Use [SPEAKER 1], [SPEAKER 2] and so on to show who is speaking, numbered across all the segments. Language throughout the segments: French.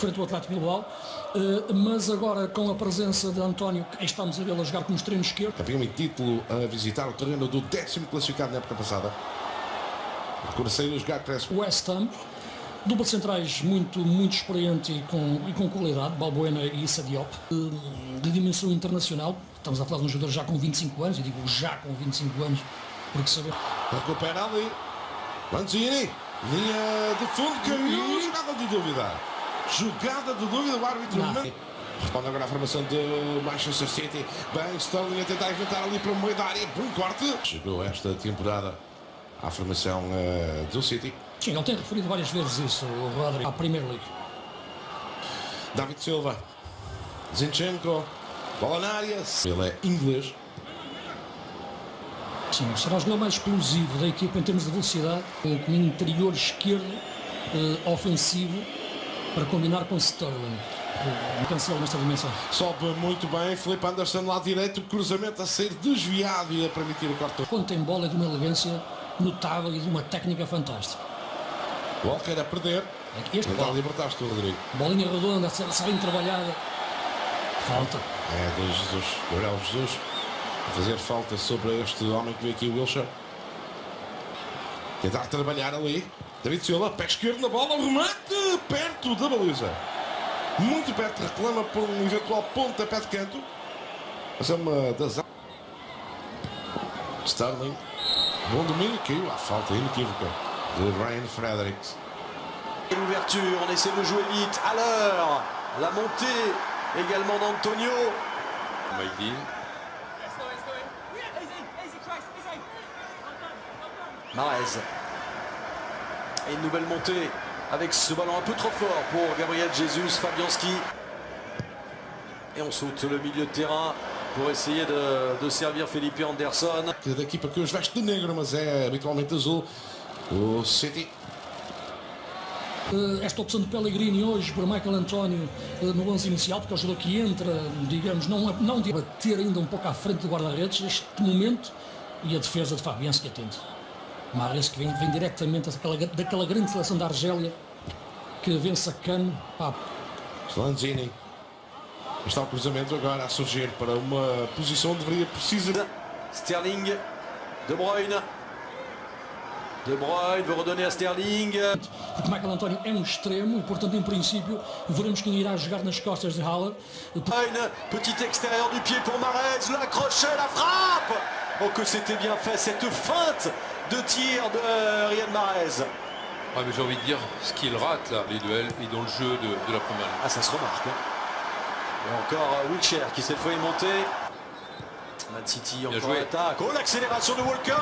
[SPEAKER 1] frente ao Atlético Bilbao, mas agora com a presença de António, estamos a vê-lo a jogar como extremo esquerdo.
[SPEAKER 2] Campeão e título a visitar o terreno do 10º classificado na época passada. Coraceiro a jogar parece
[SPEAKER 1] West Ham, dupla de centrais muito experiente e com qualidade, Balbuena e Issa Diop, de dimensão internacional. Estamos a falar de um jogador já com 25 anos, e digo já com 25 anos, porque saber...
[SPEAKER 2] Recupera ali, Lanzini, linha de fundo, caiu, jogada de dúvida. Jogada de dúvida, o árbitro responde agora à formação de Manchester City. Bem, Sterling a tentar inventar ali para o meio da área, bom corte. Chegou esta temporada à formação do City.
[SPEAKER 1] Sim, ele tem referido várias vezes isso, o Rodri, à Premier League.
[SPEAKER 2] David Silva, Zinchenko, bola na área, ele é inglês.
[SPEAKER 1] Sim, será o jogador mais explosivo da equipa em termos de velocidade, com interior esquerdo ofensivo, para combinar com Sterling. Cancelo nesta dimensão.
[SPEAKER 2] Sobe muito bem, Felipe Anderson lá direito, cruzamento a ser desviado e a permitir o corte.
[SPEAKER 1] Quando tem bola é de uma elegância notável e de uma técnica fantástica.
[SPEAKER 2] Walker a perder. Tentar libertar-te, Rodrigo.
[SPEAKER 1] Bolinha redonda, saindo trabalhada. Falta.
[SPEAKER 2] É de Jesus, Gabriel Jesus, a fazer falta sobre este homem que veio aqui, o Wilshere. Tentar trabalhar ali. David Silva, pé esquerdo na bola, remate perto da baliza. Muito perto, reclama por um eventual pontapé de canto. Mas é uma das... Sterling, bom domínio, caiu à falta inequívoca de Ryan Fredericks.
[SPEAKER 3] L'ouverture, on essaie de jouer vite, à l'heure, la montée également d'Antonio.
[SPEAKER 4] Maïdine.
[SPEAKER 3] Mahrez. Et une nouvelle montée avec ce ballon un peu trop fort pour Gabriel Jesus, Fabianski. Et on saute le milieu de terrain pour essayer de servir Felipe Anderson.
[SPEAKER 2] Da equipa que hoje veste de negro, mas é habitualmente azul, o City.
[SPEAKER 1] Esta opção de Pellegrini hoje por Michael António no 11 inicial, porque é o jogador que entra, digamos, não de bater ainda um pouco à frente do guarda-redes neste momento, e a defesa de Fabianski atende. Mahrez que vem diretamente daquela grande seleção da Argélia que vence a Cannes.
[SPEAKER 2] Lanzini. Está o cruzamento agora a surgir para uma posição onde deveria precisar.
[SPEAKER 3] Sterling, De Bruyne. De Bruyne veut redonner a Sterling.
[SPEAKER 1] Porque Michael António é um extremo e, portanto, em princípio, veremos quem irá jogar nas costas de Haller.
[SPEAKER 3] Petit extérieur du pied pour Mahrez, le crochet, la frappe. Oh que c'était bien fait, cette feinte de tir de Riyad Mahrez.
[SPEAKER 4] Ah, mais j'ai envie de dire, ce qu'il rate là, les duels, et dans le jeu de la première ligne.
[SPEAKER 3] Ah, ça se remarque. Et encore Wilshere qui cette fois est monté. Man City encore l'attaque. Oh, l'accélération de Walker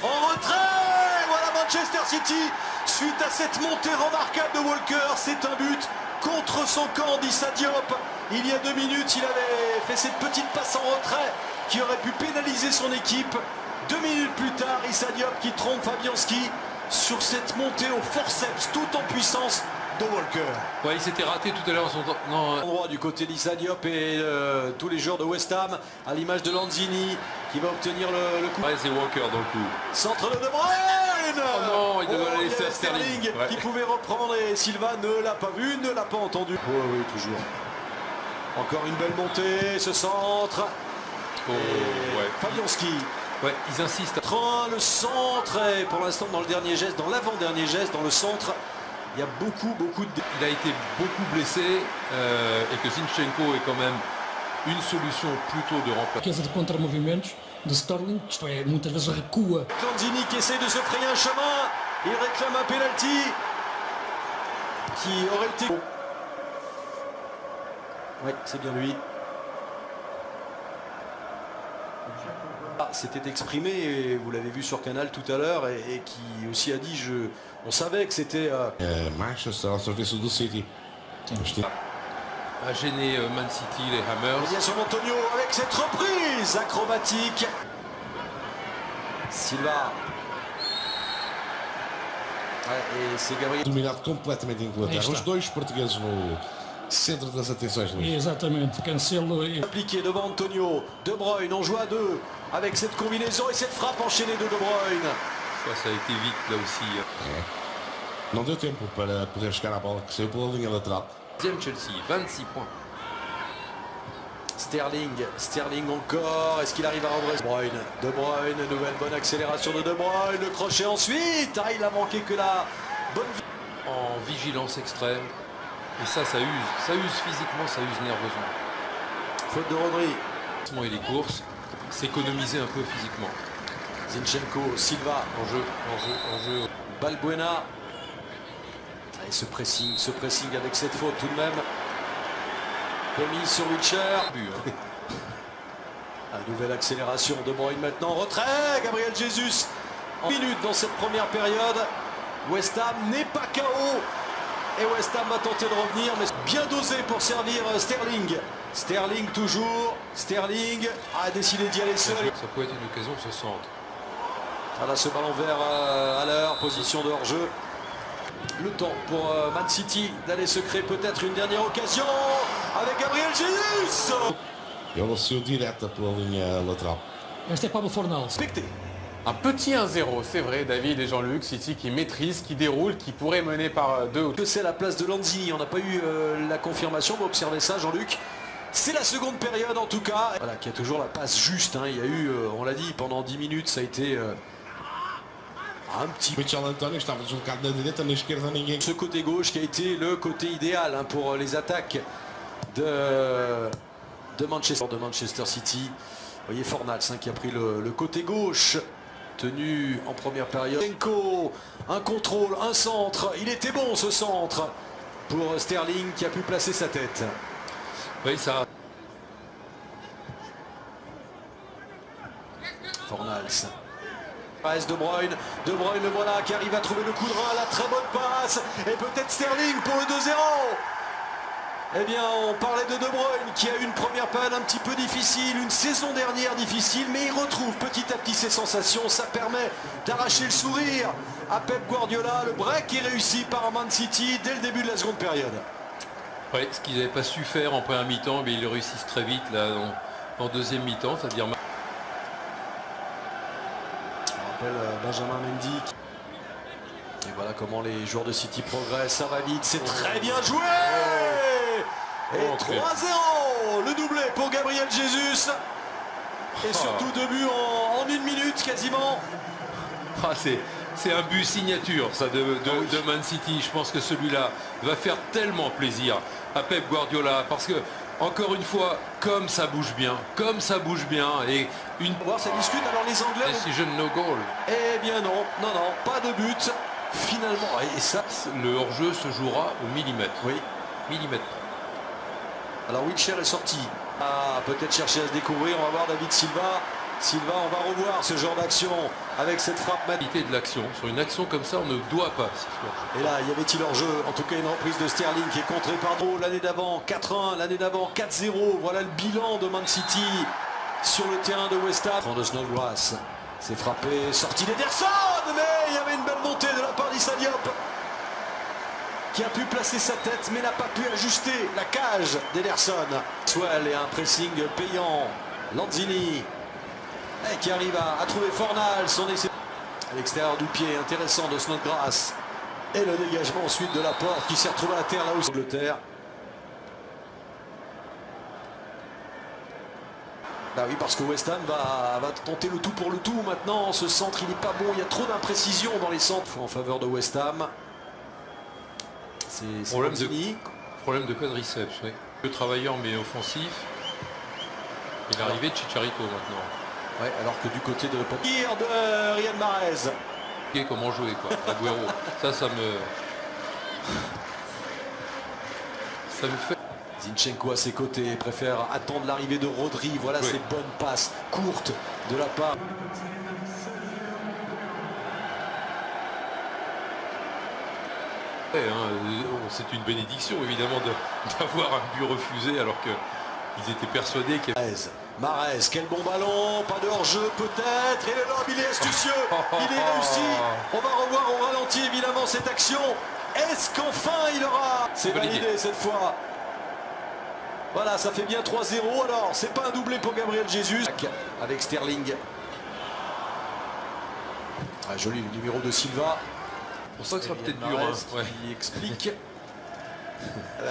[SPEAKER 3] en retrait. Voilà Manchester City. Suite à cette montée remarquable de Walker, c'est un but contre son camp d'Issa Diop. Il y a 2 minutes, il avait fait cette petite passe en retrait qui aurait pu pénaliser son équipe. 2 minutes plus tard, Issa Diop qui trompe Fabianski sur cette montée au forceps, tout en puissance de Walker.
[SPEAKER 4] Ouais, il s'était raté tout à l'heure.
[SPEAKER 3] Endroit du côté d'Issa Diop et tous les joueurs de West Ham, à l'image de Lanzini qui va obtenir le coup.
[SPEAKER 4] Ouais, c'est Walker dans le coup.
[SPEAKER 3] Centre de Bruyne.
[SPEAKER 4] Oh non, il devait la laisser à
[SPEAKER 3] Sterling
[SPEAKER 4] Ouais.
[SPEAKER 3] qui pouvait reprendre et Silva ne l'a pas vu, ne l'a pas entendu. Oui, oui, toujours. Encore une belle montée, ce centre.
[SPEAKER 4] Oh, ouais.
[SPEAKER 3] Fabianski.
[SPEAKER 4] Ouais, ils insistent.
[SPEAKER 3] Le centre et pour l'instant dans le dernier geste, dans l'avant-dernier geste, dans le centre, il y a beaucoup de...
[SPEAKER 4] Il a été beaucoup blessé et que Zinchenko est quand même une solution plutôt de remplacement.
[SPEAKER 1] De contra-movimentos de Sterling, isto é, muitas vezes recua.
[SPEAKER 3] Lanzini qui essaie de se frayer un chemin, il réclame un penalty qui aurait été... Oui, c'est bien lui. C'était exprimé, et vous l'avez vu sur Canal tout à l'heure, et qui aussi a dit, on savait que c'était...
[SPEAKER 2] Manchester ao serviço do City.
[SPEAKER 4] A gêné Man City, les Hammers.
[SPEAKER 3] Bien sur Antonio avec cette reprise acrobatique. Silva. Et c'est Gabriel.
[SPEAKER 2] Dominado completamente em Inglaterra. Os dois portugueses no centre das atenções, Luís.
[SPEAKER 1] Exatamente, Cancelo e...
[SPEAKER 3] Appliqué devant Antonio. De Bruyne en joue à 2 avec cette combinaison et cette frappe enchaînée de Bruyne.
[SPEAKER 4] Ça a été vite là aussi.
[SPEAKER 2] Não deu tempo para poder chegar à bola que saiu pela linha lateral.
[SPEAKER 4] 16e Chelsea, 26 points.
[SPEAKER 3] Sterling encore, est-ce qu'il arrive à redresser? De Bruyne, nouvelle bonne accélération de Bruyne, le crochet ensuite, il a manqué que la bonne...
[SPEAKER 4] En vigilance extrême, et ça use physiquement, ça use nerveusement.
[SPEAKER 3] Faute de Rodri.
[SPEAKER 4] Et les courses, s'économiser un peu physiquement.
[SPEAKER 3] Zinchenko, Silva,
[SPEAKER 4] En jeu.
[SPEAKER 3] Balbuena. Et ce pressing avec cette faute tout de même. Commis sur Wilshere. Nouvelle accélération de Bruyne maintenant. Retrait, Gabriel Jesus. En minute dans cette première période. West Ham n'est pas KO. Et West Ham va tenter de revenir, mais bien dosé pour servir Sterling. Sterling toujours. Sterling a décidé d'y aller seul.
[SPEAKER 4] Ça peut être une occasion de ce centre.
[SPEAKER 3] Voilà ce ballon vert à l'heure, position de hors-jeu. Le temps pour Man City d'aller se créer peut-être une dernière occasion avec Gabriel Jesus.
[SPEAKER 2] Ele saiu direta pela linha lateral.
[SPEAKER 1] Este é Pablo Fornals.
[SPEAKER 3] Respecté.
[SPEAKER 5] Un petit 1-0, c'est vrai, David et Jean-Luc, City qui maîtrise, qui déroule, qui pourrait mener par 2 ou 3.
[SPEAKER 3] C'est la place de Lanzini, on n'a pas eu la confirmation, vous observez ça Jean-Luc. C'est la seconde période en tout cas. Voilà, qui a toujours la passe juste, hein. Il y a eu, on l'a dit, pendant 10 minutes, ça a été un petit...
[SPEAKER 2] Michel António estava deslocado na direita, na esquerda ninguém.
[SPEAKER 3] Ce côté gauche qui a été le côté idéal, hein, pour les attaques de Manchester City. Vous voyez Fornals, hein, qui a pris le côté gauche. Tenu en première période. Un contrôle, un centre. Il était bon ce centre pour Sterling qui a pu placer sa tête.
[SPEAKER 4] Oui, ça.
[SPEAKER 3] Fornals. Passe de Bruyne le voilà qui arrive à trouver le coup de rein, la très bonne passe. Et peut-être Sterling pour le 2-0. Eh bien, on parlait de Bruyne qui a eu une première période un petit peu difficile, une saison dernière difficile, mais il retrouve petit à petit ses sensations. Ça permet d'arracher le sourire à Pep Guardiola. Le break est réussi par Man City dès le début de la seconde période.
[SPEAKER 4] Ouais, ce qu'ils n'avaient pas su faire en première mi-temps, mais ils le réussissent très vite là en deuxième mi-temps, c'est-à-dire...
[SPEAKER 3] On rappelle Benjamin Mendy. Et voilà comment les joueurs de City progressent, ça va vite, c'est très bien joué. Et 3-0, le doublé pour Gabriel Jesus. Et surtout 2 buts en 1 minute quasiment.
[SPEAKER 4] Ah, c'est un but signature ça de Man City. Je pense que celui-là va faire tellement plaisir à Pep Guardiola parce que encore une fois, comme ça bouge bien et une...
[SPEAKER 3] On va voir, ça discute alors les Anglais.
[SPEAKER 4] Decision no goal.
[SPEAKER 3] Eh bien non, pas de but finalement. Et ça,
[SPEAKER 4] le hors-jeu se jouera au millimètre.
[SPEAKER 3] Oui,
[SPEAKER 4] millimètre.
[SPEAKER 3] Alors Wilshere est sorti. Ah, peut-être chercher à se découvrir. On va voir David Silva. On va revoir ce genre d'action avec cette frappe
[SPEAKER 4] de l'action. Sur une action comme ça, on ne doit pas.
[SPEAKER 3] Et là, y avait-il hors-jeu? En tout cas, une reprise de Sterling qui est contrée par Dro. L'année d'avant, 4-1. L'année d'avant, 4-0. Voilà le bilan de Man City sur le terrain de West Ham. De Snodgrass. C'est frappé. Sortie d'Ederson. Mais il y avait une belle montée de la part d'Issa Diop, qui a pu placer sa tête mais n'a pas pu ajuster la cage d'Ederson. Swell et un pressing payant. Lanzini qui arrive à trouver Fornals. Son essai à l'extérieur du pied intéressant de Snodgrass. Et le dégagement ensuite de la porte qui s'est retrouvé à terre là où Angleterre. Bah oui, parce que West Ham va tenter le tout pour le tout maintenant. Ce centre il n'est pas bon, il y a trop d'imprécision dans les centres en faveur de West Ham. C'est
[SPEAKER 4] problème de quadriceps, oui. Le travailleur mais offensif. Et l'arrivée de Chicharito maintenant.
[SPEAKER 3] Ouais, alors que du côté de Popir de Riyad Mahrez.
[SPEAKER 4] Comment jouer quoi, Agüero. ça me fait.
[SPEAKER 3] Zinchenko à ses côtés préfère attendre l'arrivée de Rodri. Voilà ces bonnes passes courtes de la part.
[SPEAKER 4] C'est une bénédiction évidemment d'avoir un but refusé alors qu'ils étaient persuadés qu'il y avait...
[SPEAKER 3] Mahrez, quel bon ballon, pas de hors-jeu peut-être, et le lob il est astucieux, il est réussi. On va revoir au ralenti évidemment cette action. Est-ce qu'enfin il aura... C'est validé cette fois. Voilà, ça fait bien 3-0. Alors, c'est pas un doublé pour Gabriel Jesus. Avec Sterling. Ah, joli le numéro de Silva.
[SPEAKER 4] Pour ça que ça sera peut-être dur.
[SPEAKER 3] Qui explique.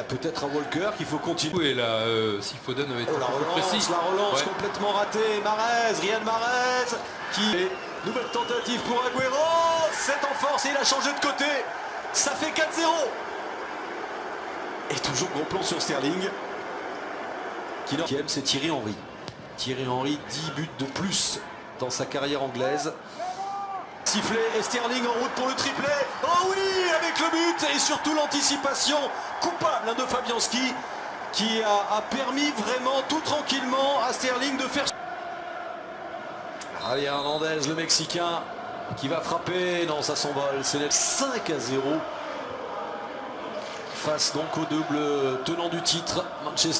[SPEAKER 3] Peut-être à Walker qu'il faut continuer.
[SPEAKER 4] Et là, si Foden avait été
[SPEAKER 3] la relance,
[SPEAKER 4] précis.
[SPEAKER 3] la relance
[SPEAKER 4] Ouais.
[SPEAKER 3] complètement ratée. Mahrez, Riyad Mahrez qui est nouvelle tentative pour Agüero. C'est en force et il a changé de côté. Ça fait 4-0. Et toujours gros plan sur Sterling. Qui aime, c'est Thierry Henry. Thierry Henry, 10 buts de plus dans sa carrière anglaise. Sifflet et Sterling en route pour le triplé. Oh oui, avec le but et surtout l'anticipation coupable de Fabianski qui a permis vraiment tout tranquillement à Sterling de faire. Javier Hernandez, le Mexicain, qui va frapper. Non, ça s'envole. C'est 5-0 face donc au double tenant du titre, Manchester.